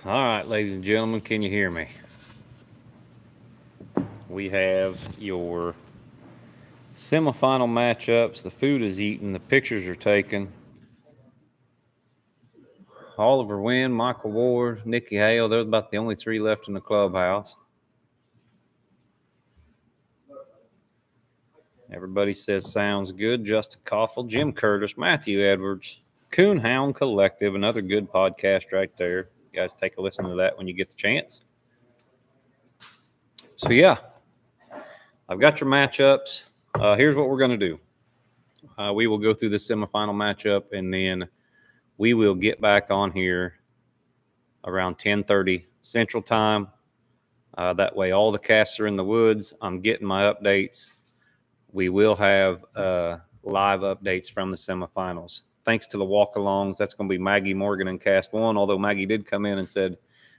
All right, ladies and gentlemen, can you hear me? We have your semifinal matchups. The food is eaten, the pictures are taken. Oliver Wynn, Michael Ward, Nikki Hale, they're about the only three left in the clubhouse. Everybody says sounds good. Justin Koffel, Jim Curtis, Matthew Edwards, Coonhound Collective, another good podcast right there. You guys take a listen to that when you get the chance. So, yeah, I've got your matchups. Here's what we're going to do. We will go through the semifinal matchup, and then we will get back on here around 10:30 Central Time. That way, all the casts are in the woods. I'm getting my updates. We will have live updates from the semifinals. Thanks to the walk-alongs, that's going to be Maggie Morgan in cast one. Although Maggie did come in and said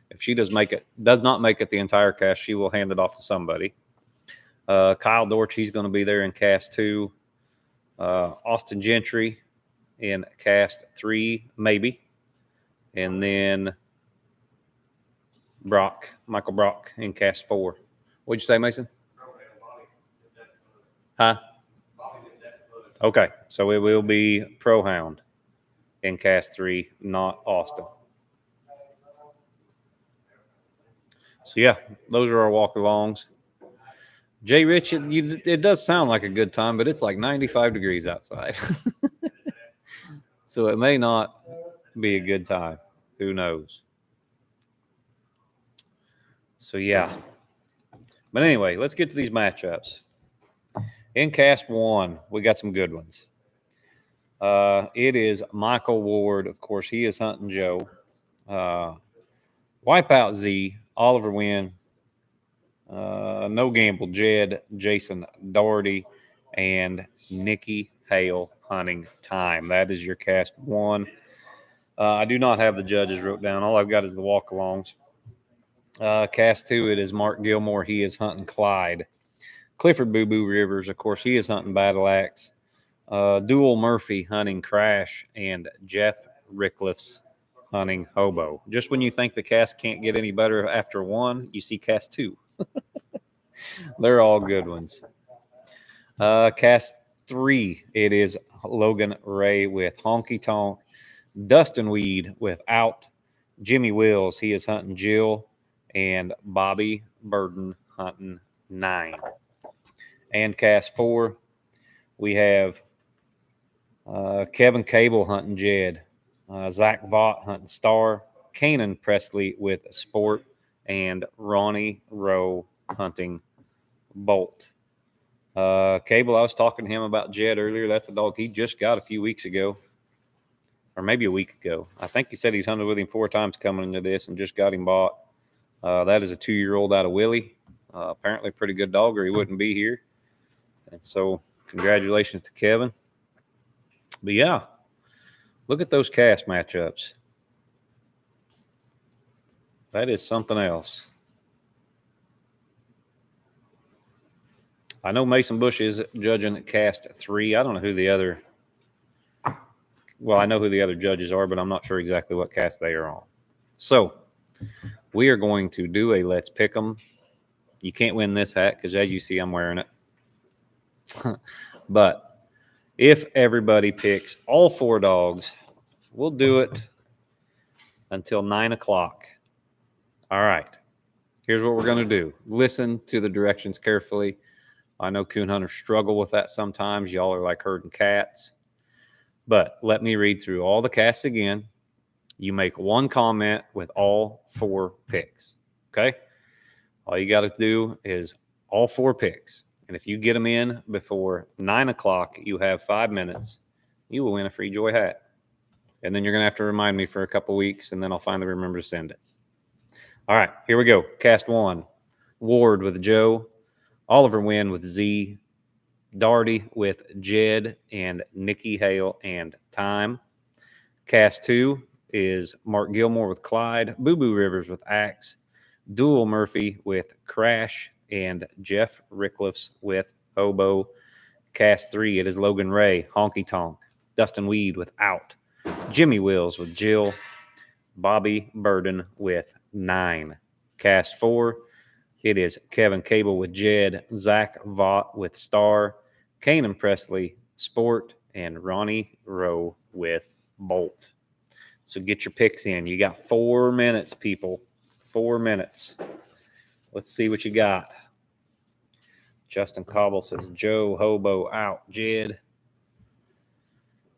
if she does not make it the entire cast, she will hand it off to somebody. Kyle Dortch, he's going to be there in cast two. Austin Gentry in cast three, maybe. And then Michael Brock in cast four. What'd you say, Mason? Huh? Okay, so it will be Pro Hound in cast three, not Austin. So, yeah, those are our walk-alongs. Jay Rich, it does sound like a good time, but it's like 95 degrees outside. So it may not be a good time. Who knows? So, yeah. But anyway, let's get to these matchups. In cast one, we got some good ones. It is Michael Ward. Of course, he is hunting Joe. Wipeout Z, Oliver Wynn, No Gamble Jed, Jason Doherty, and Nikki Hale hunting Time. That is your cast one. I do not have the judges wrote down. All I've got is the walk-alongs. Cast two, it is Mark Gilmore. He is hunting Clyde. Clifford Boo Boo Rivers, of course, he is hunting Battle Axe. Dual Murphy hunting Crash, and Jeff Rickliff's hunting Hobo. Just when you think the cast can't get any better after one, you see cast two. They're all good ones. Cast three, it is Logan Ray with Honky Tonk. Dustin Weed without. Jimmy Wills, he is hunting Jill. And Bobby Burden hunting 9. And cast four, we have Kevin Cable hunting Jed. Zach Vaught hunting Star. Kanan Presley with Sport. And Ronnie Rowe hunting Bolt. Cable, I was talking to him about Jed earlier. That's a dog he just got a few weeks ago. Or maybe a week ago. I think he said he's hunted with him 4 times coming into this and just got him bought. That is a 2-year-old out of Willie. Apparently a pretty good dog or he wouldn't be here. And so congratulations to Kevin. But yeah, look at those cast matchups. That is something else. I know Mason Bush is judging at cast 3. I don't know who the other – well, I know who the other judges are, but I'm not sure exactly what cast they are on. So we are going to do a Let's Pick 'em. You can't win this hat because, as you see, I'm wearing it. But if everybody picks all 4 dogs, we'll do it until 9 o'clock. All right. Here's what we're going to do. Listen to the directions carefully. I know coon hunters struggle with that sometimes. Y'all are like herding cats. But let me read through all the casts again. You make one comment with all 4 picks. Okay? All you got to do is all 4 picks. And if you get them in before 9 o'clock, you have 5 minutes. You will win a free Joy hat. And then you're going to have to remind me for a couple weeks, and then I'll finally remember to send it. All right, here we go. Cast 1. Ward with Joe. Oliver Wynn with Z. Darty with Jed and Nikki Hale and Time. Cast 2 is Mark Gilmore with Clyde. Boo Boo Rivers with Axe. Dual Murphy with Crash. And Jeff Rickliffs with Hobo. Cast 3, it is Logan Ray, Honky Tonk. Dustin Weed with Out. Jimmy Wills with Jill. Bobby Burden with 9. Cast 4, it is Kevin Cable with Jed, Zach Vaught with Star, Kanan Presley, Sport, and Ronnie Rowe with Bolt. So get your picks in. You got 4 minutes, people. 4 minutes. Let's see what you got. Justin Cobble says Joe Hobo out. Jed.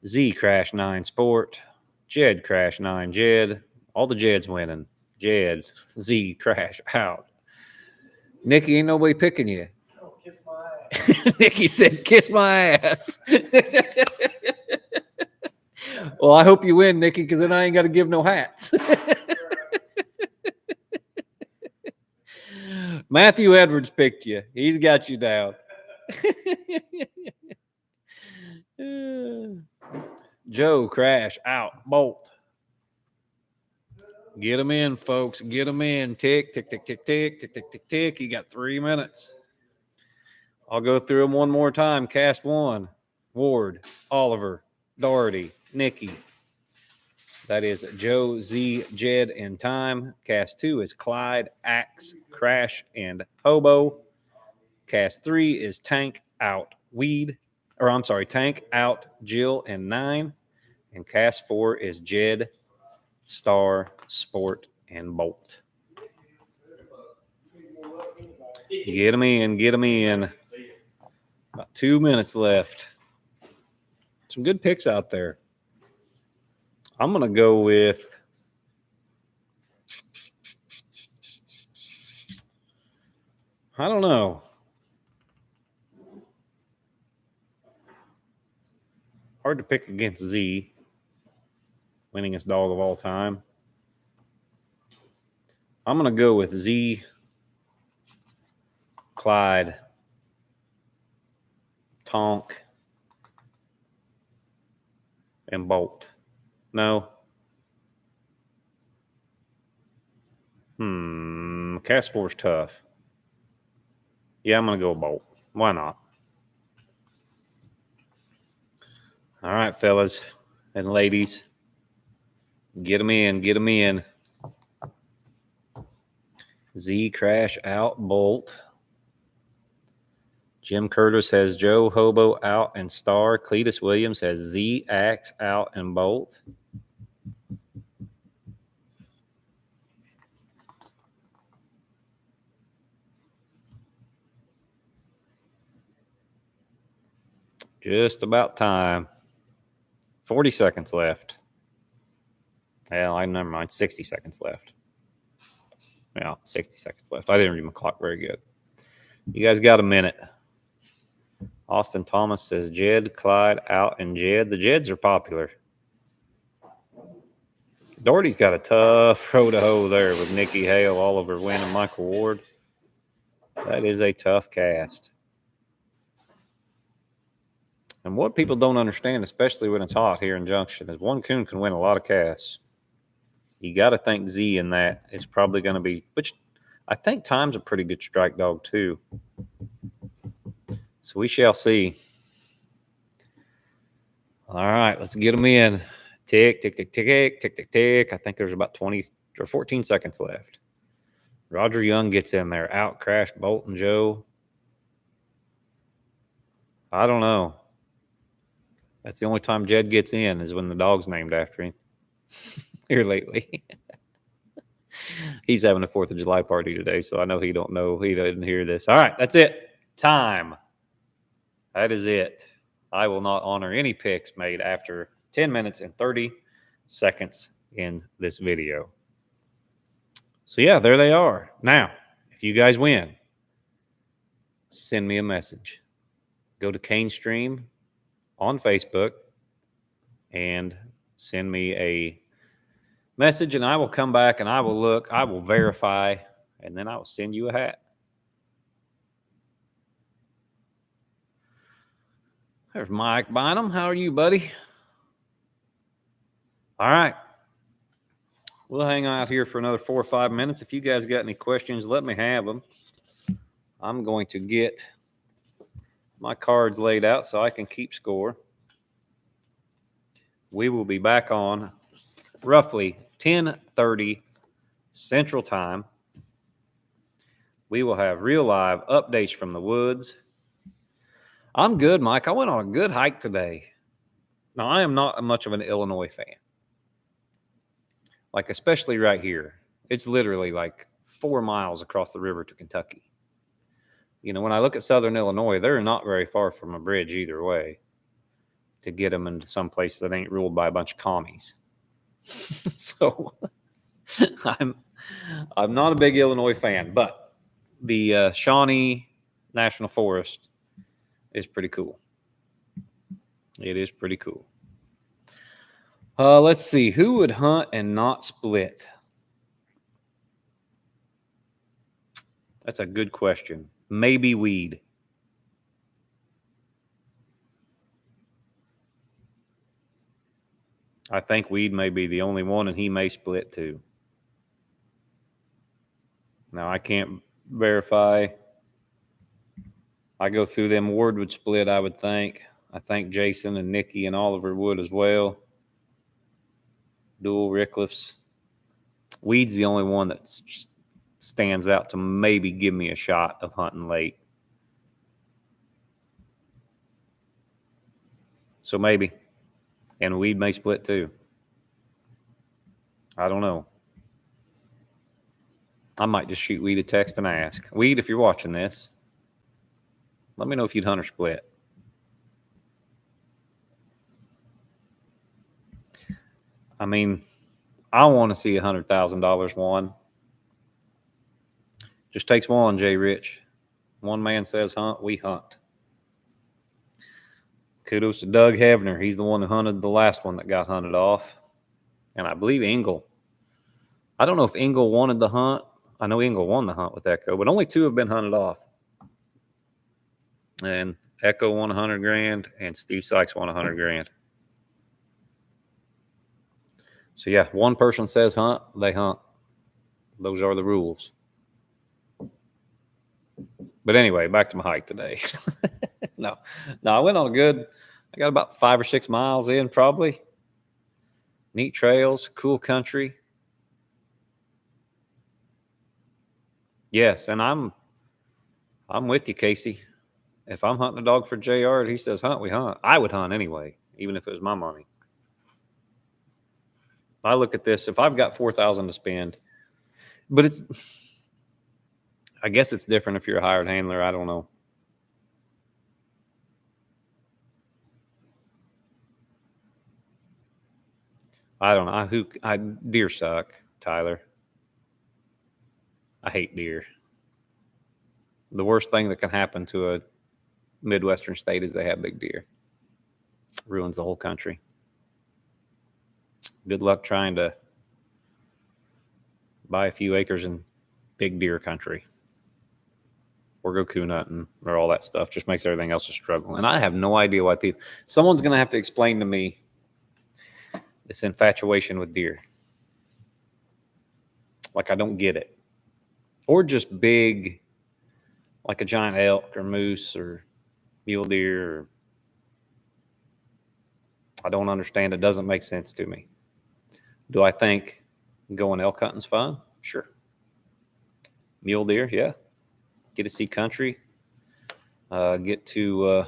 Z Crash 9 Sport. Jed Crash 9 Jed. All the Jeds winning. Jed. Z Crash out. Nikki, ain't nobody picking you. Oh, kiss my ass. Nikki said, kiss my ass. Well, I hope you win, Nikki, because then I ain't got to give no hats. Matthew Edwards picked you. He's got you down. Joe Crash out. Bolt. Get them in, folks. Get them in. Tick, tick, tick, tick, tick, tick, tick, tick, tick. You got 3 minutes. I'll go through them one more time. Cast 1, Ward, Oliver, Doherty, Nikki. That is Joe, Z, Jed, and Time. Cast 2 is Clyde, Axe, Crash, and Hobo. Cast 3 is Tank, Out, Weed. Or I'm sorry, Tank, Out, Jill, and 9. And cast 4 is Jed, Star, Sport, and Bolt. Get them in. Get them in. About 2 minutes left. Some good picks out there. I'm going to go with I don't know. Hard to pick against Z, winningest dog of all time. I'm going to go with Z, Clyde, Tonk, and Bolt. No. Cast 4's tough. Yeah, I'm going to go with Bolt. Why not? All right, fellas and ladies. Get them in. Get them in. Z Crash out, Bolt. Jim Curtis has Joe Hobo out and Star. Cletus Williams has Z Axe out and Bolt. Just about time. 40 seconds left. Well, never mind. 60 seconds left. Yeah, 60 seconds left. I didn't read my clock very good. You guys got a minute. Austin Thomas says Jed, Clyde, out, and Jed. The Jeds are popular. Doherty's got a tough row to hoe there with Nikki Hale, Oliver Wynn, and Michael Ward. That is a tough cast. And what people don't understand, especially when it's hot here in Junction, is one coon can win a lot of casts. You got to think Z in that is probably going to be, which I think Time's a pretty good strike dog too. So we shall see. All right, let's get them in. Tick, tick, tick, tick, tick, tick, tick. I think there's about 20 or 14 seconds left. Roger Young gets in there. Out, Crash, Bolt, and Joe. I don't know. That's the only time Jed gets in is when the dog's named after him here lately. He's having a 4th of July party today, so I know he don't know. He doesn't hear this. All right, that's it. Time. That is it. I will not honor any picks made after 10 minutes and 30 seconds in this video. So, yeah, there they are. Now, if you guys win, send me a message. Go to Kane Stream on Facebook and send me a message, and I will come back and I will look, I will verify, and then I will send you a hat. There's Mike Bynum. How are you, buddy? All right. We'll hang out here for another 4 or 5 minutes. If you guys got any questions, let me have them. I'm going to get my cards laid out so I can keep score. We will be back on roughly 10:30 Central Time. We will have real live updates from the woods. I'm good, Mike. I went on a good hike today. Now, I am not much of an Illinois fan. Like, especially right here. It's literally like 4 miles across the river to Kentucky. You know, when I look at Southern Illinois, they're not very far from a bridge either way to get them into some place that ain't ruled by a bunch of commies. So I'm not a big Illinois fan, but the Shawnee National Forest is pretty cool. It is pretty cool. Let's see. Who would hunt and not split? That's a good question. Maybe weed. I think weed may be the only one, and he may split too. Now, I can't verify. I go through them. Ward would split, I would think. I think Jason and Nikki and Oliver would as well. Dual Rickliffs. Weed's the only one that stands out to maybe give me a shot of hunting late. So maybe. And Weed may split too. I don't know. I might just shoot Weed a text and ask. Weed, if you're watching this, let me know if you'd hunt or split. I mean, I want to see $100,000 won. Just takes one, Jay Rich. One man says hunt, we hunt. Kudos to Doug Hevner. He's the one who hunted the last one that got hunted off. And I believe Engel. I don't know if Engel wanted the hunt. I know Engel won the hunt with Echo, but only 2 have been hunted off. And Echo won $100,000 and Steve Sykes won $100,000. So yeah, one person says hunt, they hunt. Those are the rules. But anyway, back to my hike today. No, I went on I got about 5 or 6 miles in probably. Neat trails, cool country. Yes, and I'm with you, Casey. If I'm hunting a dog for JR and he says hunt, we hunt. I would hunt anyway, even if it was my money. I look at this, if I've got $4,000 to spend, but I guess it's different if you're a hired handler. I don't know. I don't know. Deer suck, Tyler. I hate deer. The worst thing that can happen to a Midwestern state is they have big deer. It ruins the whole country. Good luck trying to buy a few acres in big deer country or go coon hunting or all that stuff. Just makes everything else a struggle. And I have no idea why someone's going to have to explain to me this infatuation with deer. Like, I don't get it. Or just big, like a giant elk or moose or mule deer. I don't understand. It doesn't make sense to me. Do I think going elk hunting's fun? Sure. Mule deer, yeah. Get to see country. Get to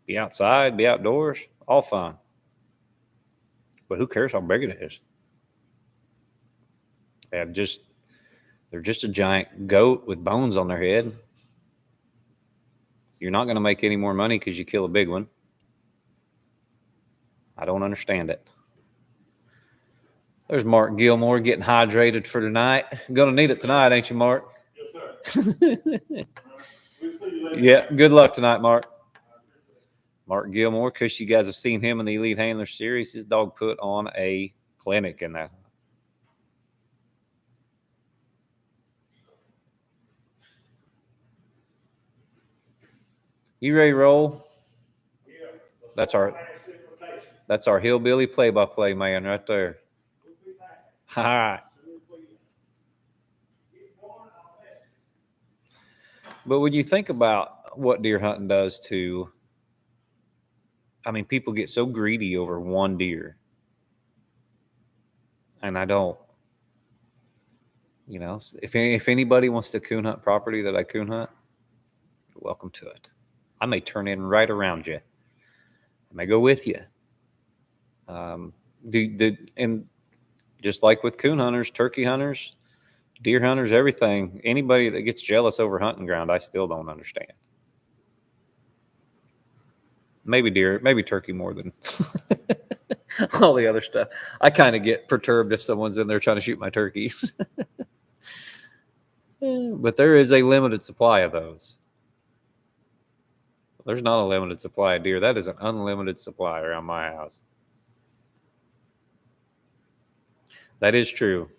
be outside, be outdoors. All fun. But who cares how big it is? They're just a giant goat with bones on their head. You're not going to make any more money because you kill a big one. I don't understand it. There's Mark Gilmore getting hydrated for tonight. Going to need it tonight, ain't you, Mark? Yes, sir. We'll see you later. Yeah, good luck tonight, Mark. Mark Gilmore, because you guys have seen him in the Elite Handler Series, his dog put on a clinic in that. You ready to roll? Yeah. That's our hillbilly play-by-play man right there. All right. But when you think about what deer hunting does to, I mean, people get so greedy over one deer. and I don't. You know, if anybody wants to coon hunt property that I coon hunt, you're welcome to it. I may turn in right around you. I may go with you. And just like with coon hunters, turkey hunters, deer hunters, everything, anybody that gets jealous over hunting ground, I still don't understand. Maybe deer, maybe turkey more than all the other stuff. I kind of get perturbed if someone's in there trying to shoot my turkeys. But there is a limited supply of those. There's not a limited supply of deer. That is an unlimited supply around my house. That is true,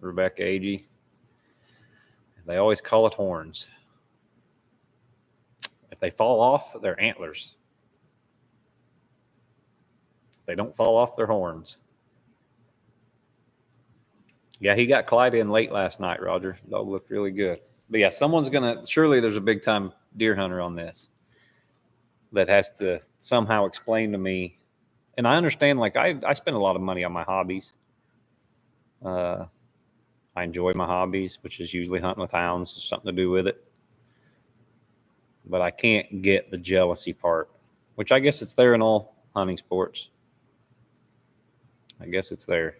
Rebecca Agee. They always call it horns. If they fall off, they're antlers. If they don't fall off, they're horns. Yeah, he got Clyde in late last night, Roger. Dog looked really good. But yeah, surely there's a big time deer hunter on this that has to somehow explain to me. And I understand, like, I spend a lot of money on my hobbies. I enjoy my hobbies, which is usually hunting with hounds, something to do with it. But I can't get the jealousy part, which I guess it's there in all hunting sports. I guess it's there.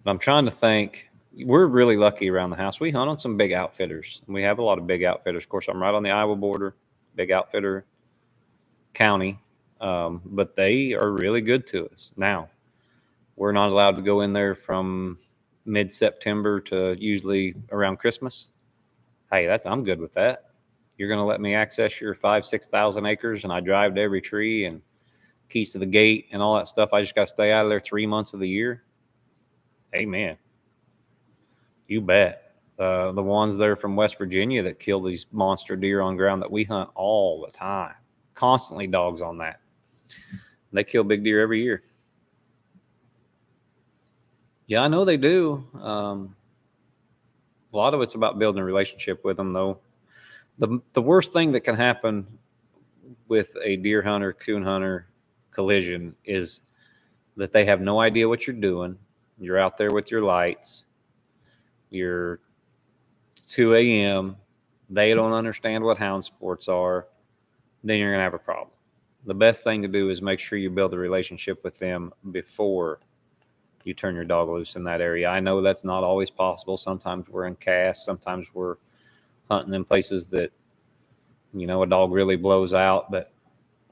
But I'm trying to think. We're really lucky around the house. We hunt on some big outfitters. We have a lot of big outfitters. Of course, I'm right on the Iowa border, big outfitter county. But they are really good to us. Now, we're not allowed to go in there from mid-September to usually around Christmas. Hey, I'm good with that. You're going to let me access your 5,000-6,000 acres, and I drive to every tree and keys to the gate and all that stuff. I just got to stay out of there 3 months of the year. Amen. You bet. The ones there from West Virginia that kill these monster deer on ground that we hunt all the time. Constantly dogs on that. They kill big deer every year. Yeah, I know they do. A lot of it's about building a relationship with them, though. The worst thing that can happen with a deer hunter, coon hunter collision is that they have no idea what you're doing. You're out there with your lights. You're 2 a.m. They don't understand what hound sports are. Then you're going to have a problem. The best thing to do is make sure you build a relationship with them before you turn your dog loose in that area. I know that's not always possible. Sometimes we're in casts. Sometimes we're hunting in places that, a dog really blows out. But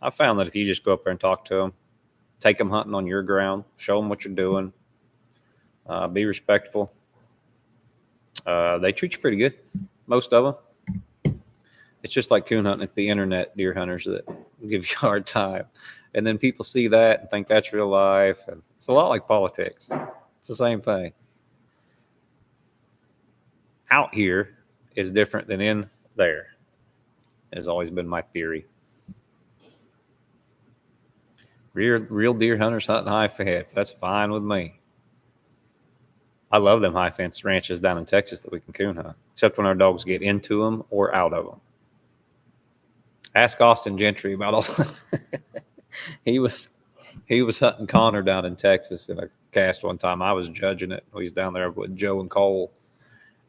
I found that if you just go up there and talk to them, take them hunting on your ground, show them what you're doing, be respectful. They treat you pretty good, most of them. It's just like coon hunting. It's the internet deer hunters that give you a hard time. And then people see that and think that's real life. And it's a lot like politics. It's the same thing. Out here is different than in there. Has always been my theory. Real deer hunters hunting high fence. That's fine with me. I love them high fence ranches down in Texas that we can coon hunt, except when our dogs get into them or out of them. Ask Austin Gentry about all. He was hunting Connor down in Texas in a cast one time. I was judging it. He's down there with Joe and Cole,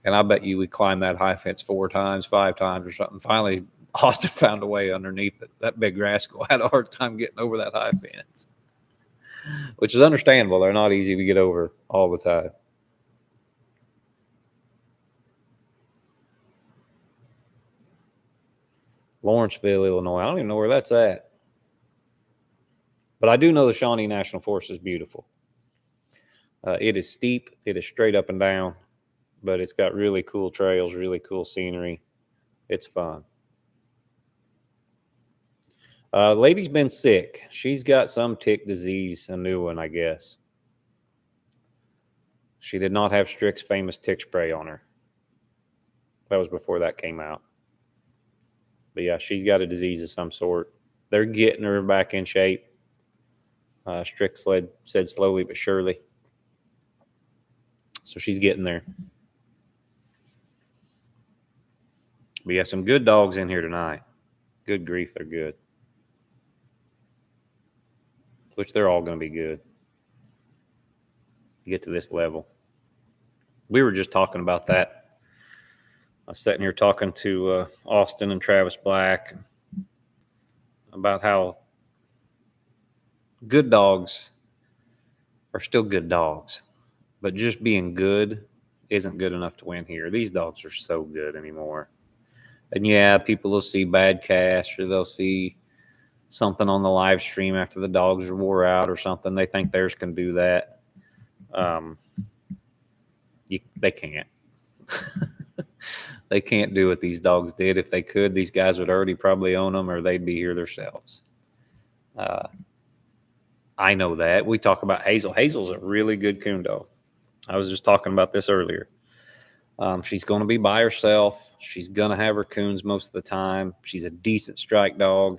and I bet you we climbed that high fence 4 times, 5 times, or something. Finally, Austin found a way underneath it. That big rascal had a hard time getting over that high fence, which is understandable. They're not easy to get over all the time. Lawrenceville, Illinois. I don't even know where that's at. But I do know the Shawnee National Forest is beautiful. It is steep. It is straight up and down. But it's got really cool trails, really cool scenery. It's fun. Lady's been sick. She's got some tick disease, a new one, I guess. She did not have Strick's famous tick spray on her. That was before that came out. But yeah, she's got a disease of some sort. They're getting her back in shape. Strick said slowly but surely. So she's getting there. We have some good dogs in here tonight. Good grief, they're good. which they're all going to be good. You get to this level. We were just talking about that. I was sitting here talking to Austin and Travis Black about how good dogs are still good dogs, but just being good isn't good enough to win here. These dogs are so good anymore. And yeah, people will see bad casts or they'll see something on the live stream after the dogs are wore out or something. They think theirs can do that. They can't. They can't do what these dogs did. If they could, these guys would already probably own them or they'd be here themselves. I know that. We talk about Hazel. Hazel's a really good coon dog. I was just talking about this earlier. She's going to be by herself. She's going to have her coons most of the time. She's a decent strike dog.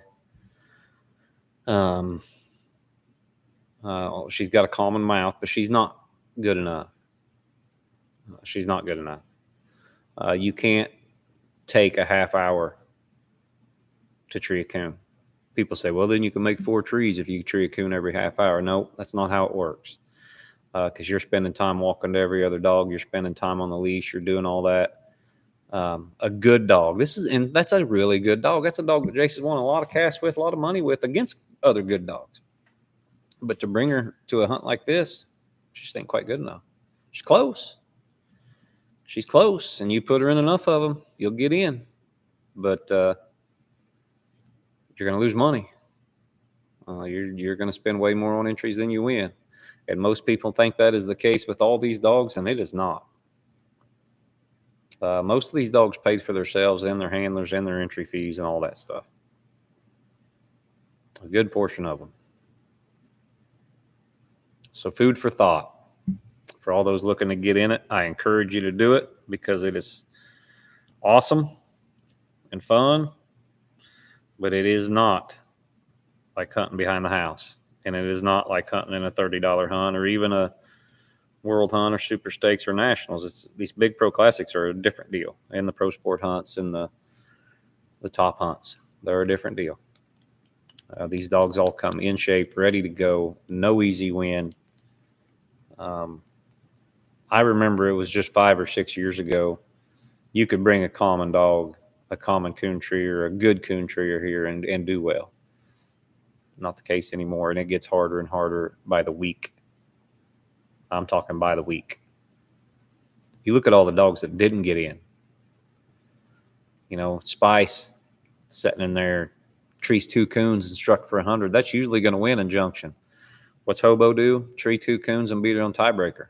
She's got a common mouth, but she's not good enough. She's not good enough. You can't take a half hour to tree a coon. People say, well, then you can make 4 trees if you tree a coon every half hour. No, that's not how it works. Because you're spending time walking to every other dog. You're spending time on the leash. You're doing all that. A good dog. That's a really good dog. That's a dog that Jason's won a lot of casts with, a lot of money with against other good dogs. But to bring her to a hunt like this, she just ain't quite good enough. She's close. She's close, and you put her in enough of them, you'll get in. But you're going to lose money. You're going to spend way more on entries than you win. And most people think that is the case with all these dogs, and it is not. Most of these dogs paid for themselves and their handlers and their entry fees and all that stuff. A good portion of them. So food for thought. For all those looking to get in it, I encourage you to do it because it is awesome and fun, but it is not like hunting behind the house. And it is not like hunting in a $30 hunt or even a World Hunt or Super Stakes or Nationals. These big pro classics are a different deal. And the pro sport hunts and the top hunts, they're a different deal. These dogs all come in shape, ready to go, no easy win. I remember it was just 5 or 6 years ago. You could bring a common dog, a common coon treer, a good coon treer here and do well. Not the case anymore, and it gets harder and harder by the week. I'm talking by the week. You look at all the dogs that didn't get in. You know, Spice sitting in there, trees 2 coons and struck for 100. That's usually going to win in Junction. What's Hobo do? Tree 2 coons and beat it on tiebreaker.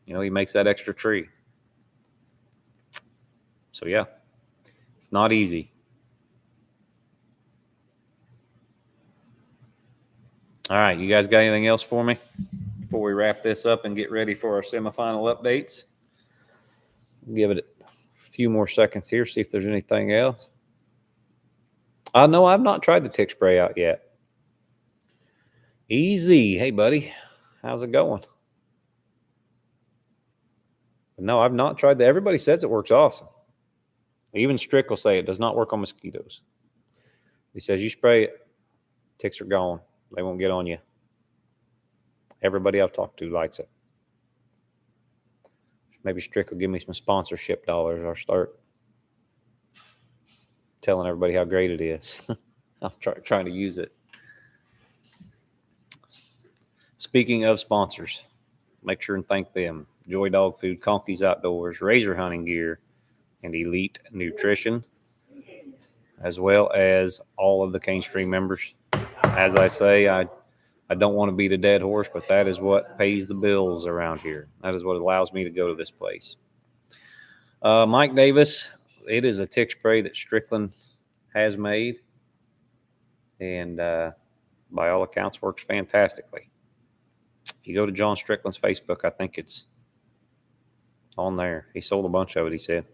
You know, he makes that extra tree. So, yeah, it's not easy. All right, you guys got anything else for me before we wrap this up and get ready for our semifinal updates? Give it a few more seconds here, see if there's anything else. No, I've not tried the tick spray out yet. Easy. Hey, buddy. How's it going? No, I've not tried that. Everybody says it works awesome. Even Strick will say it does not work on mosquitoes. He says you spray it, ticks are gone. They won't get on you. Everybody I've talked to likes it. Maybe Strick will give me some sponsorship dollars. I'll start telling everybody how great it is. I was trying to use it. Speaking of sponsors, make sure and thank them. Joy Dog Food, Conky's Outdoors, Razor Hunting Gear, and Elite Nutrition, as well as all of the Cane Stream members. As I say, I don't want to beat a dead horse, but that is what pays the bills around here. That is what allows me to go to this place. Mike Davis, it is a tick spray that Strickland has made, and by all accounts works fantastically. If you go to John Strickland's Facebook, I think it's on there. He sold a bunch of it, he said.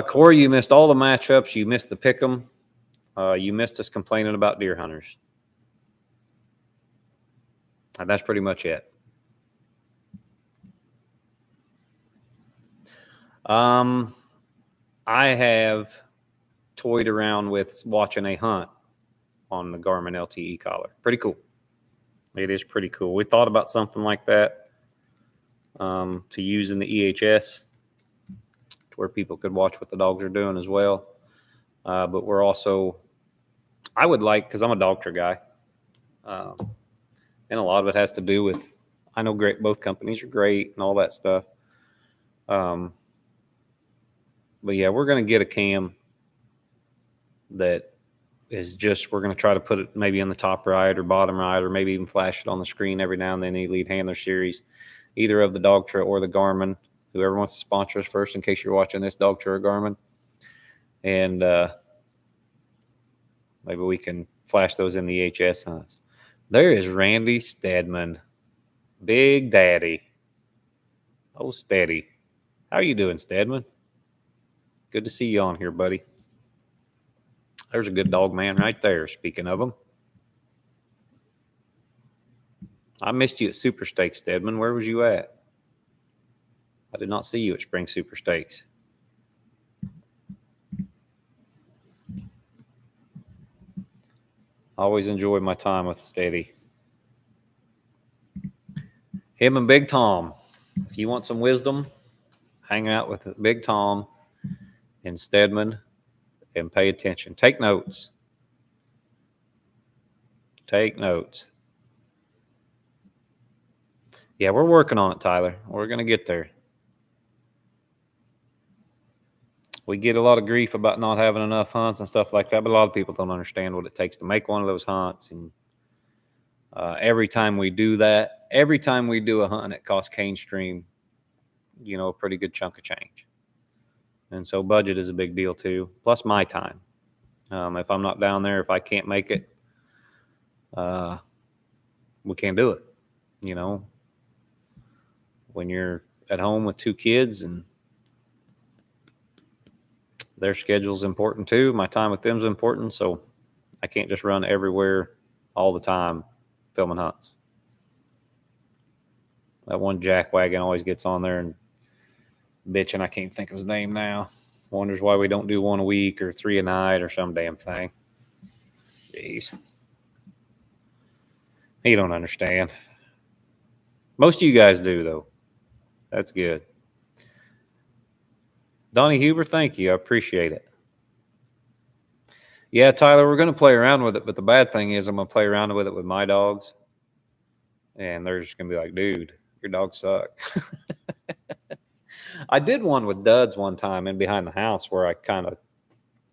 Corey, you missed all the matchups. You missed the pick'em. You missed us complaining about deer hunters. And that's pretty much it. I have toyed around with watching a hunt on the Garmin LTE collar. Pretty cool. It is pretty cool. We thought about something like that to use in the EHS, to where people could watch what the dogs are doing as well. But we're also, I would like, because I'm a Dogtra guy, and a lot of it has to do with, I know both companies are great and all that stuff. But yeah, we're going to get a cam that is just, we're going to try to put it maybe in the top right or bottom right, or maybe even flash it on the screen every now and then, Elite Handler Series, either of the Dogtra or the Garmin. Whoever wants to sponsor us first, in case you're watching this, Dogtra or Garmin. And maybe we can flash those in the EHS hunts. There is Randy Stedman, Big Daddy. Oh, Steady. How are you doing, Stedman? Good to see you on here, buddy. There's a good dog man right there, speaking of them. I missed you at Super Stakes, Stedman. Where was you at? I did not see you at Spring Super Stakes. I always enjoy my time with Steady. Him and Big Tom. If you want some wisdom, hang out with Big Tom and Stedman and pay attention. Take notes. Take notes. Yeah, we're working on it, Tyler. We're going to get there. We get a lot of grief about not having enough hunts and stuff like that, but a lot of people don't understand what it takes to make one of those hunts. And every time we do that, every time we do a hunt, it costs Cane Stream, a pretty good chunk of change. And so budget is a big deal too, plus my time. If I'm not down there, if I can't make it, we can't do it. When you're at home with 2 kids and their schedule's important too, my time with them is important, so I can't just run everywhere all the time filming hunts. That one jackwagon always gets on there and bitching. I can't think of his name now. Wonders why we don't do 1 a week or 3 a night or some damn thing. Jeez. You don't understand. Most of you guys do, though. That's good. Donnie Huber, thank you. I appreciate it. Yeah, Tyler, we're going to play around with it, but the bad thing is I'm going to play around with it with my dogs, and they're just going to be like, dude, your dogs suck. I did one with Duds one time in behind the house where I kind of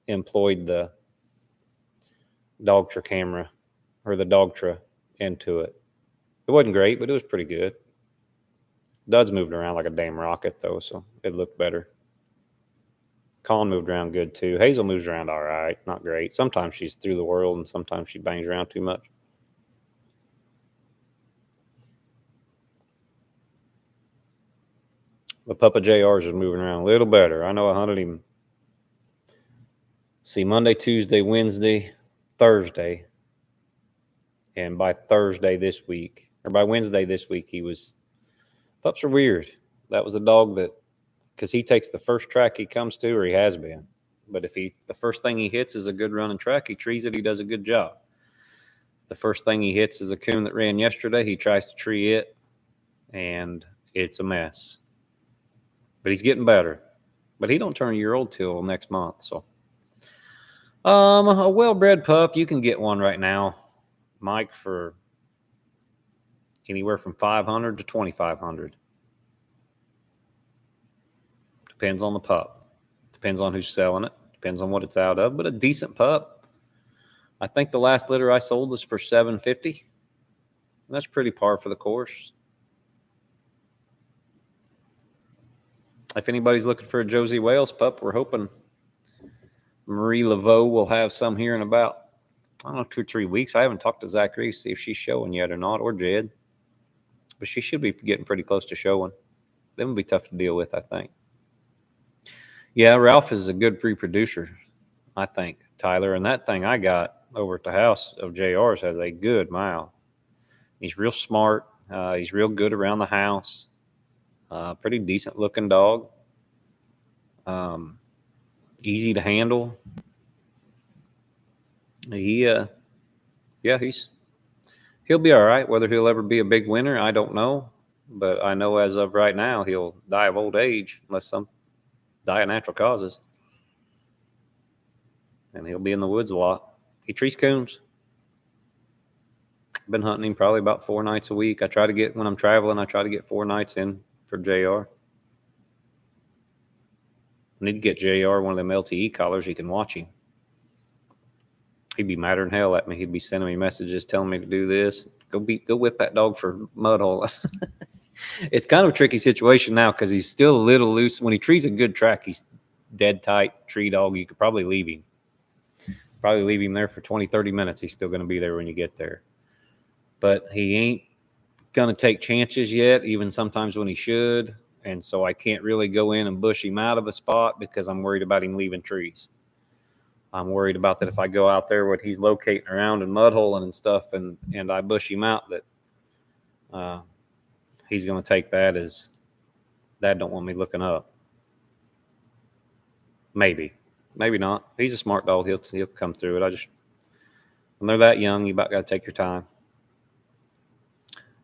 employed the Dogtra camera or the Dogtra into it. It wasn't great, but it was pretty good. Duds moved around like a damn rocket, though, so it looked better. Con moved around good, too. Hazel moves around all right, not great. Sometimes she's through the world, and sometimes she bangs around too much. But Papa JR's is moving around a little better. I know I hunted him, Monday, Tuesday, Wednesday, Thursday. And by Thursday this week, or by Wednesday this week, pups are weird. That was a dog that, because he takes the first track he comes to, or he has been. But if the first thing he hits is a good running track, he trees it, he does a good job. The first thing he hits is a coon that ran yesterday, he tries to tree it, and it's a mess. But he's getting better. But he don't turn a year old till next month. So, a well-bred pup, you can get one right now, Mike, for anywhere from $500 to $2,500. Depends on the pup. Depends on who's selling it. Depends on what it's out of. But a decent pup, I think the last litter I sold was for $750. That's pretty par for the course. If anybody's looking for a Josie Wales pup, we're hoping Marie Laveau will have some here in about, 2 or 3 weeks. I haven't talked to Zachary to see if she's showing yet or not, or Jed. But she should be getting pretty close to showing. Them would be tough to deal with, I think. Yeah, Ralph is a good pre-producer, I think, Tyler. And that thing I got over at the house of JR's has a good mouth. He's real smart. He's real good around the house. Pretty decent looking dog. Easy to handle. Yeah, he'll be all right. Whether he'll ever be a big winner, I don't know. But I know as of right now, he'll die of old age unless some die of natural causes. And he'll be in the woods a lot. He trees coons. Been hunting him probably about 4 nights a week. I try to get, when I'm traveling, I try to get 4 nights in for JR. I need to get JR one of them LTE collars. He can watch him. He'd be madder than hell at me. He'd be sending me messages telling me to do this. Go whip that dog for mud hole. It's kind of a tricky situation now because he's still a little loose. When he trees a good track, he's dead tight tree dog. You could probably leave him. Probably leave him there for 20, 30 minutes. He's still going to be there when you get there. But he ain't going to take chances yet, even sometimes when he should. And so I can't really go in and bush him out of a spot because I'm worried about him leaving trees. I'm worried about that if I go out there when he's locating around and mud holing and stuff and I bush him out, that he's going to take that as Dad don't want me looking up. Maybe not. He's a smart dog. He'll come through it. When they're that young, you about got to take your time.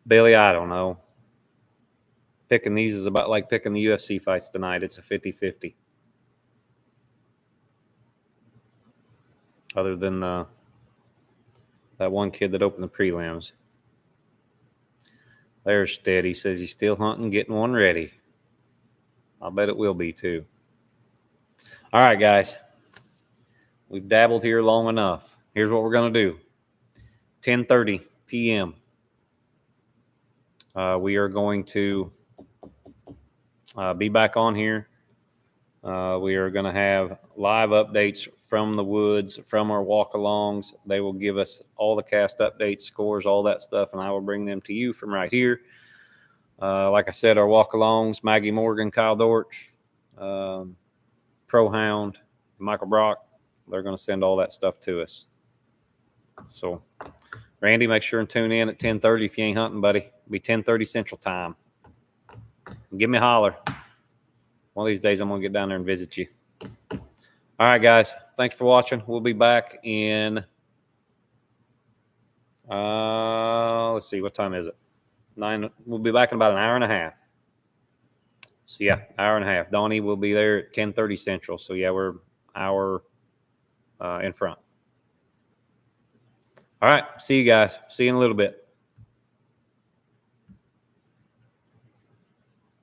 Billy, I don't know. Picking these is about like picking the UFC fights tonight. It's a 50-50. Other than that one kid that opened the prelims. There's Steady. Says he's still hunting, getting one ready. I'll bet it will be too. All right, guys. We've dabbled here long enough. Here's what we're going to do. 10:30 p.m. We are going to be back on here. We are going to have live updates from the woods, from our walk-alongs. They will give us all the cast updates, scores, all that stuff, and I will bring them to you from right here. Like I said, our walk-alongs, Maggie Morgan, Kyle Dortch, Pro Hound, Michael Brock, they're going to send all that stuff to us. So, Randy, make sure and tune in at 10:30 if you ain't hunting, buddy. It'll be 10:30 Central Time. Give me a holler. One of these days, I'm going to get down there and visit you. All right, guys. Thanks for watching. We'll be back in, let's see, what time is it? 9. We'll be back in about an hour and a half. So, yeah, hour and a half. Donnie will be there at 10:30 Central. So, yeah, we're an hour in front. All right. See you guys. See you in a little bit.